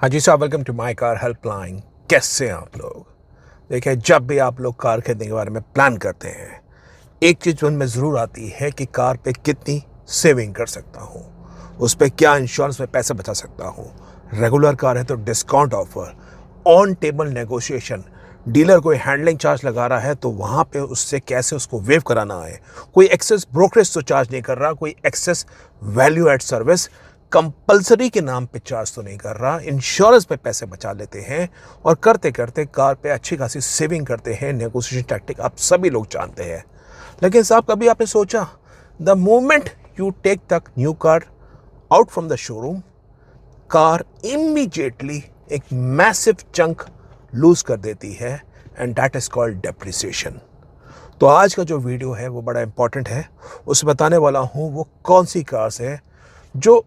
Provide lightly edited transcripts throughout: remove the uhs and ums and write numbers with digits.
हाँ जी साहब, welcome to my car helpline. कैसे हैं आप लोग? देखिए, जब भी आप लोग कार खरीदने के बारे में प्लान करते हैं, एक चीज़ मन में ज़रूर आती है कि कार पे कितनी सेविंग कर सकता हूँ, उस पर क्या इंश्योरेंस में पैसे बचा सकता हूँ। रेगुलर कार है तो discount offer, on table negotiation, dealer कोई हैंडलिंग चार्ज लगा रहा है तो वहाँ पे उससे कैसे उसको वेव कराना है, कोई एक्सेस ब्रोकरेज तो चार्ज नहीं कर रहा, कोई excess value add service compulsory के नाम पे चार्ज तो नहीं कर रहा, इंश्योरेंस पे पैसे बचा लेते हैं और करते करते कार पे अच्छी खासी सेविंग करते हैं। नेगोशिएशन टैक्टिक आप सभी लोग जानते हैं। लेकिन साहब, कभी आपने सोचा, the moment you take the new car out from the showroom, car immediately एक मैसिव चंक लूज कर देती है and that is called depreciation. तो आज का जो वीडियो है वो बड़ा इंपॉर्टेंट है। उसे बताने वाला हूँ वो कौन सी कार्स है जो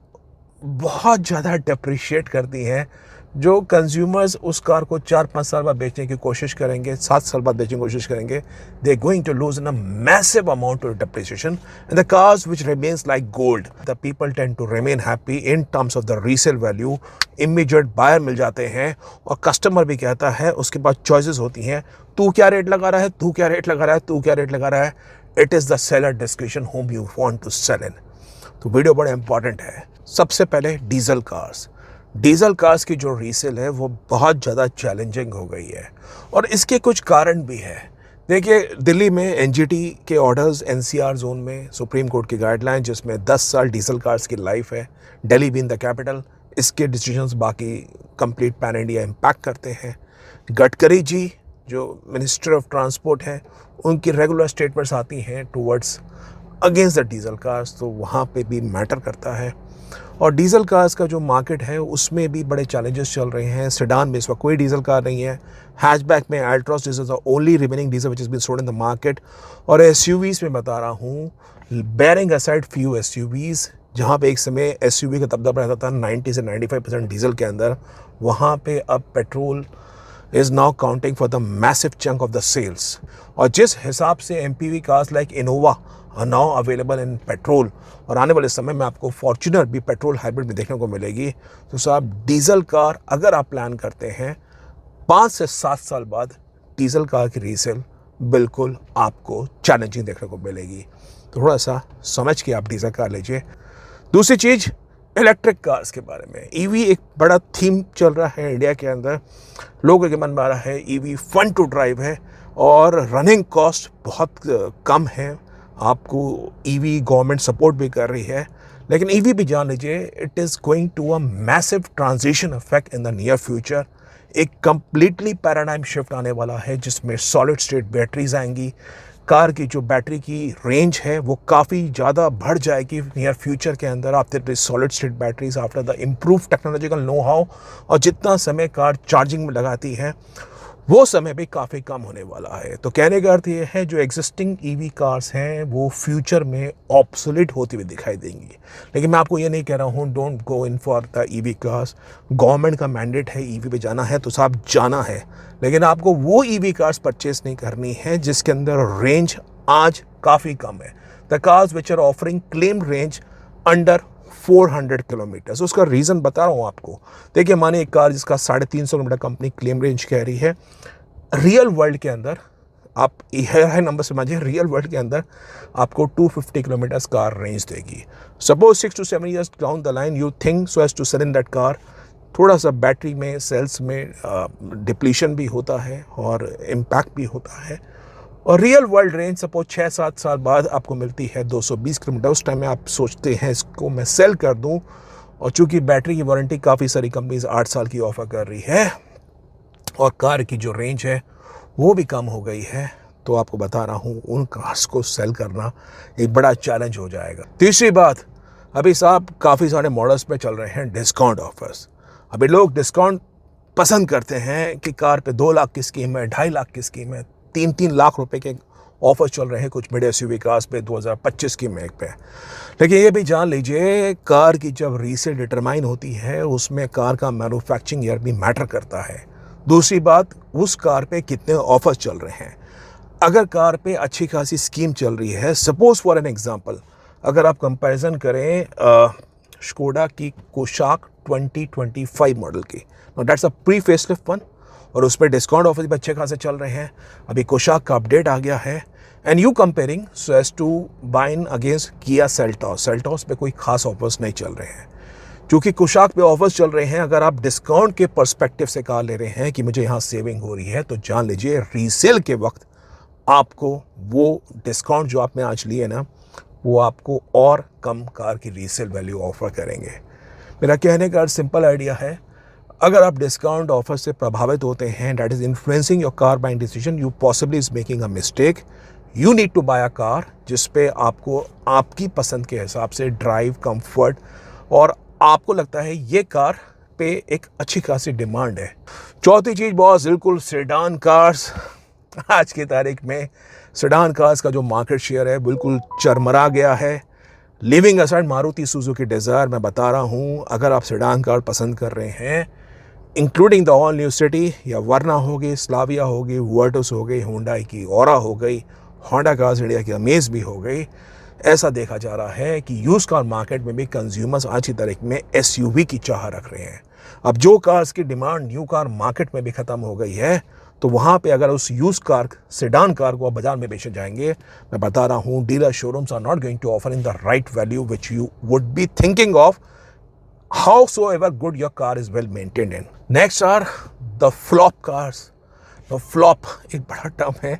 बहुत ज़्यादा डेप्रिशिएट करती हैं, जो कंज्यूमर्स उस कार को 4-5 साल बाद बेचने की कोशिश करेंगे, 7 साल बाद बेचने की कोशिश करेंगे। They are going to lose in a massive amount of depreciation and the cars which remains like gold, the people tend to remain happy in terms of the resale value. Immediate buyer मिल जाते हैं और customer भी कहता है, उसके पास choices होती हैं, तू क्या रेट लगा रहा है, तू क्या रेट लगा रहा है, तू क्या रेट लगा रहा है। It is the seller description home you want to sell in. तो वीडियो बड़ा इंपॉर्टेंट है। सबसे पहले डीजल कार्स की जो रीसेल है वो बहुत ज़्यादा चैलेंजिंग हो गई है और इसके कुछ कारण भी है। देखिए, दिल्ली में एनजीटी के ऑर्डर्स, एनसीआर जोन में सुप्रीम कोर्ट की गाइडलाइन जिसमें 10 साल डीजल कार्स की लाइफ है, दिल्ली बीइंग द कैपिटल, इसके डिसीजंस बाकी कंप्लीट पैन इंडिया इम्पैक्ट करते हैं। गडकरी जी जो मिनिस्टर ऑफ ट्रांसपोर्ट हैं, उनकी रेगुलर स्टेटमेंट्स आती हैं towards against the diesel cars, तो वहाँ पे भी मैटर करता है। और डीजल कार्स का जो मार्केट है उसमें भी बड़े चैलेंजेस चल रहे हैं। सेडान में इस वक्त कोई डीजल कार नहीं है। हैचबैक में Altroz diesel the only remaining diesel which is been sold in the market. और एसयूवीज में बता रहा हूँ, बेयरिंग असाइड फ्यू एसयूवीज, जहाँ पे एक समय एसयूवी का दबदबा रहता था 90 से 95% डीजल के अंदर, वहाँ पे अब petrol is now counting for the massive chunk of the sales। और जिस हिसाब से MPV cars like Innova are now available in petrol, और आने वाले समय में आपको फॉर्च्यूनर भी पेट्रोल हाइब्रिड में देखने को मिलेगी, तो साहब डीजल कार अगर आप प्लान करते हैं 5 से 7 साल बाद डीजल कार की रीसेल बिल्कुल आपको चैलेंजिंग देखने को मिलेगी। तो थोड़ा सा समझ के आप डीजल कार लीजिए। दूसरी चीज़, इलेक्ट्रिक कार्स के बारे में। ईवी एक बड़ा थीम चल रहा है इंडिया के अंदर, लोगों के मन में आ रहा है ईवी फन टू ड्राइव है और रनिंग कॉस्ट बहुत कम है। आपको ईवी गवर्नमेंट सपोर्ट भी कर रही है, लेकिन ईवी भी जान लीजिए, it is going to a massive transition effect in the near future. एक कंप्लीटली पैराडाइम शिफ्ट आने वाला है जिसमें सॉलिड स्टेट बैटरीज आएंगी। कार की जो बैटरी की रेंज है वो काफ़ी ज़्यादा बढ़ जाएगी नियर फ्यूचर के अंदर after solid state batteries, after the improve technological know how. और जितना समय कार चार्जिंग में लगाती है वो समय भी काफ़ी कम होने वाला है। तो कहने का अर्थ ये है, जो एग्जिस्टिंग ईवी कार्स हैं वो फ्यूचर में ऑब्सोलीट होती हुई दिखाई देंगी। लेकिन मैं आपको ये नहीं कह रहा हूँ don't go in for the EV cars. Government का मैंडेट है ईवी पे जाना है तो साहब जाना है, लेकिन आपको वो ईवी कार्स परचेस नहीं करनी है जिसके अंदर रेंज आज काफ़ी कम है। The cars which are offering claim range under 400 kilometres. उसका रीज़न बता रहा हूँ आपको। देखिए, माने एक कार जिसका 350 किलोमीटर कंपनी क्लेम रेंज कह रही है, रियल वर्ल्ड के अंदर आप है नंबर समझिए, रियल वर्ल्ड के अंदर आपको 250 किलोमीटर्स कार रेंज देगी। Suppose 6 to 7 years down the line you think so as to sell in that car, थोड़ा सा बैटरी में, सेल्स में डिप्लीशन भी होता है और इम्पैक्ट भी होता है। और रियल वर्ल्ड रेंज सपोज 6-7 साल बाद आपको मिलती है 220 किलोमीटर। उस टाइम में आप सोचते हैं इसको मैं सेल कर दूं, और चूंकि बैटरी की वारंटी काफ़ी सारी कंपनीज 8 साल की ऑफर कर रही है और कार की जो रेंज है वो भी कम हो गई है, तो आपको बता रहा हूँ उन कार्स को सेल करना एक बड़ा चैलेंज हो जाएगा। तीसरी बात, अभी साहब काफ़ी सारे मॉडल्स पे चल रहे हैं डिस्काउंट ऑफर्स। अभी लोग डिस्काउंट पसंद करते हैं कि कार पे 2 लाख की स्कीम है, 2.5 लाख की स्कीम है, 3-3 लाख रुपए के ऑफर चल रहे हैं कुछ मिड एसयूवी कार्स पे 2025 की मेक पे। लेकिन ये भी जान लीजिए, कार की जब रीसेल डिटरमाइन होती है उसमें कार का मैन्युफैक्चरिंग ईयर भी मैटर करता है। दूसरी बात, उस कार पे कितने ऑफर्स चल रहे हैं। अगर कार पे अच्छी खासी स्कीम चल रही है, सपोज फॉर एन एग्जांपल, अगर आप कंपैरिजन करें स्कोडा की कोशाक 2025 मॉडल की। Now that's a pre facelift one, और उस पर डिस्काउंट ऑफर भी अच्छे खासे चल रहे हैं। अभी कुशाक का अपडेट आ गया है, and you comparing so as to बाइन अगेंस्ट किया सेल्टॉस। सेल्टॉस पे कोई खास ऑफर्स नहीं चल रहे हैं, क्योंकि कुशाक पे ऑफर्स चल रहे हैं। अगर आप डिस्काउंट के पर्सपेक्टिव से कार ले रहे हैं कि मुझे यहाँ सेविंग हो रही है, तो जान लीजिए रीसेल के वक्त आपको वो डिस्काउंट जो आपने आज लिए ना, वो आपको और कम कार की रीसेल वैल्यू ऑफर करेंगे। मेरा कहने का सिंपल आइडिया है, अगर आप डिस्काउंट ऑफर से प्रभावित होते हैं, that is influencing your car buying decision, you possibly is making a mistake. You need to buy a car जिस पे आपको आपकी पसंद के हिसाब से ड्राइव, कंफर्ट, और आपको लगता है ये कार पे एक अच्छी खासी डिमांड है। चौथी चीज़ बॉस, बिल्कुल सेडान कार्स। आज की तारीख में सेडान कार्स का जो मार्केट शेयर है बिल्कुल चरमरा गया है। Living aside Maruti Suzuki desire, मैं बता रहा हूँ, अगर आप सेडान कार पसंद कर रहे हैं, including the all new city, या वर्ना हो गई, स्लाविया हो गई, वर्टस हो गई, होंडा की ओरा हो गई, होंडा कार्स इंडिया की अमेज भी हो गई, ऐसा देखा जा रहा है कि यूज कार मार्केट में भी कंज्यूमर्स आज की तारीख में एसयूवी की चाह रख रहे हैं। अब जो कार्स की डिमांड न्यू कार मार्केट में भी ख़त्म हो गई है, तो वहाँ पे अगर उस यूज कार, सेडान कार को आप बाजार में बेचने जाएंगे, मैं बता रहा हूँ, dealer showrooms are not going to offer in the right value which you would be thinking of, howsoever good your car is well maintained in. Next are the flop cars. तो फ्लॉप एक बड़ा term है।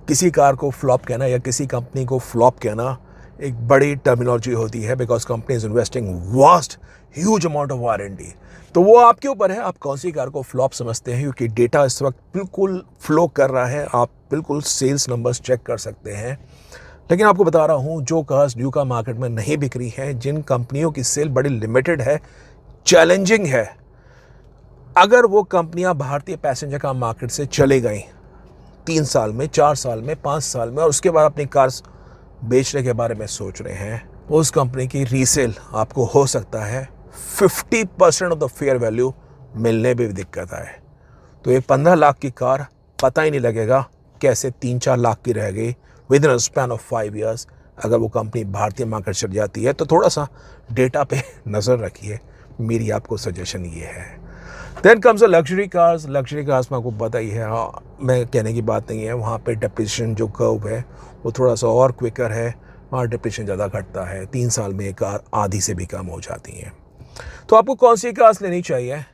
किसी car को flop कहना या किसी company को फ्लॉप कहना एक बड़ी टर्मिनोलॉजी होती है, because company is investing vast huge amount of R&D। तो वो आपके ऊपर है, आप कौन सी कार को फ्लॉप समझते हैं, क्योंकि डेटा इस वक्त बिल्कुल फ्लो कर रहा है, आप बिल्कुल सेल्स नंबर्स चेक कर सकते हैं। लेकिन आपको बता रहा हूँ, जो कार्स न्यू कार मार्केट में नहीं बिक रही हैं, जिन कंपनियों की सेल बड़ी लिमिटेड है, चैलेंजिंग है, अगर वो कंपनियां भारतीय पैसेंजर कार मार्केट से चले गई 3 साल में, 4 साल में, 5 साल में, और उसके बाद अपनी कार्स बेचने के बारे में सोच रहे हैं, उस कंपनी की रीसेल आपको हो सकता है 50% ऑफ द फेयर वैल्यू मिलने में भी दिक्कत आए। तो ये 15 लाख की कार पता ही नहीं लगेगा कैसे 3-4 लाख की रह गई with in span of 5 years. अगर वो कंपनी भारतीय मार्केट चल जाती है, तो थोड़ा सा डेटा पे नज़र रखिए, मेरी आपको सजेशन ये है। Then comes luxury cars. Luxury cars में आपको पता ही है, मैं कहने की बात नहीं है, वहाँ पे डेप्रिसिएशन जो कर्व है वो थोड़ा सा और क्विकर है, वहाँ डेप्रिसिएशन ज़्यादा घटता है, 3 साल में ये कार आधी से भी कम हो जाती हैं। तो आपको कौन सी कार्स लेनी चाहिए?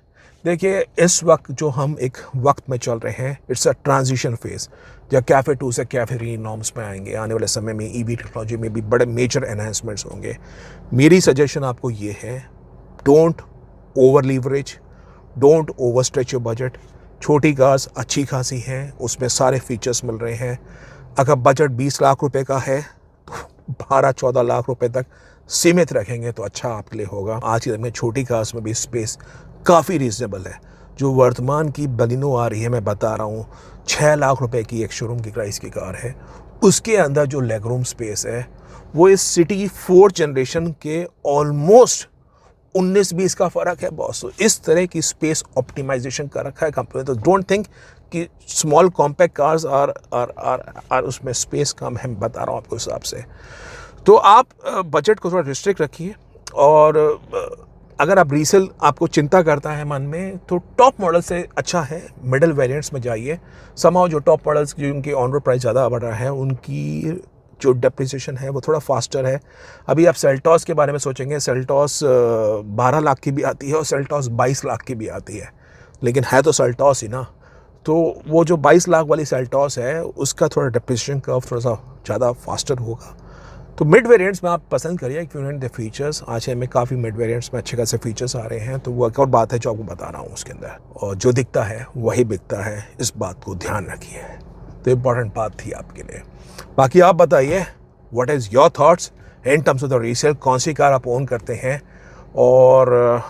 देखिए, इस वक्त जो हम एक वक्त में चल रहे हैं, इट्स अ ट्रांजिशन फेज, जब कैफे 2 से कैफे 3 नॉर्म्स में आएंगे। आने वाले समय में ईवी टेक्नोलॉजी में भी बड़े मेजर एनहांसमेंट्स होंगे। मेरी सजेशन आपको ये है, don't over leverage, don't over stretch your budget. छोटी कार्स अच्छी खासी हैं, उसमें सारे फीचर्स मिल रहे हैं। अगर बजट 20 लाख रुपए का है, तो 12-14 लाख रुपए तक सीमित रखेंगे तो अच्छा आपके लिए होगा। आज के दिन में छोटी कार्स में भी स्पेस काफ़ी रीजनेबल है। जो वर्तमान की बलिनो आ रही है, मैं बता रहा हूँ, 6 लाख रुपए की एक शोरूम की प्राइस की कार है, उसके अंदर जो लेग रूम स्पेस है वो इस सिटी 4 जनरेशन के ऑलमोस्ट 19-20 का फ़र्क है बॉस। इस तरह की स्पेस ऑप्टिमाइजेशन कर रखा है कंपनी। तो डोंट थिंक कि स्मॉल कॉम्पैक्ट कार्स आर उसमें स्पेस कम है, बता रहा हूँ आपको हिसाब से। तो आप बजट को थोड़ा रिस्ट्रिक्ट रखिए, और अगर आप रीसेल आपको चिंता करता है मन में, तो टॉप मॉडल से अच्छा है मिडिल वेरिएंट्स में जाइए। समाओ जो टॉप मॉडल्स की उनकी ऑन रोड प्राइस ज़्यादा बढ़ रहा है, उनकी जो डेप्रिसिएशन है वो थोड़ा फास्टर है। अभी आप सेल्टॉस के बारे में सोचेंगे, सेल्टॉस 12 लाख की भी आती है और सेल्टॉस 22 लाख की भी आती है, लेकिन है तो सेल्टॉस ही ना। तो वो जो 22 लाख वाली सेल्टॉस है, उसका थोड़ा डेप्रिसिएशन कर्व थोड़ा सा ज़्यादा फास्टर होगा। तो मिड वेरिएंट्स में आप पसंद करिए, इक्विवेलेंट द फीचर्स। आज में काफ़ी मिड वेरिएंट्स में अच्छे खासे फीचर्स आ रहे हैं, तो वो एक और बात है जो आपको बता रहा हूँ उसके अंदर, और जो दिखता है वही बिकता है, इस बात को ध्यान रखिए। तो इम्पॉर्टेंट बात थी आपके लिए। बाकी आप बताइए, what is your thoughts in terms of the resale? कौन सी कार आप ओन करते हैं, और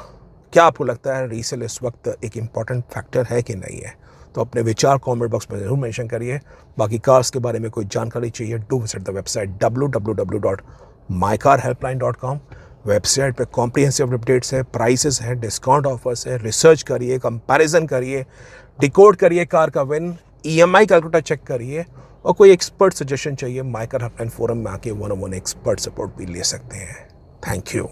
क्या आपको लगता है रीसेल इस वक्त एक इम्पॉर्टेंट फैक्टर है कि नहीं है? तो अपने विचार कमेंट बॉक्स में ज़रूर मेंशन करिए। बाकी कार्स के बारे में कोई जानकारी चाहिए, do visit the website www.mycarhelpline.com। Website पे कॉम्प्रिहेंसिव अपडेट्स है, प्राइसेस हैं, डिस्काउंट ऑफर्स है। रिसर्च करिए, कंपैरिजन करिए, डिकोड करिए कार का विन, EMI कैलकुलेटर चेक करिए, और कोई एक्सपर्ट सजेशन चाहिए, माई कार हेल्पलाइन फोरम में आके 1-on-1 एक्सपर्ट सपोर्ट भी ले सकते हैं। Thank you.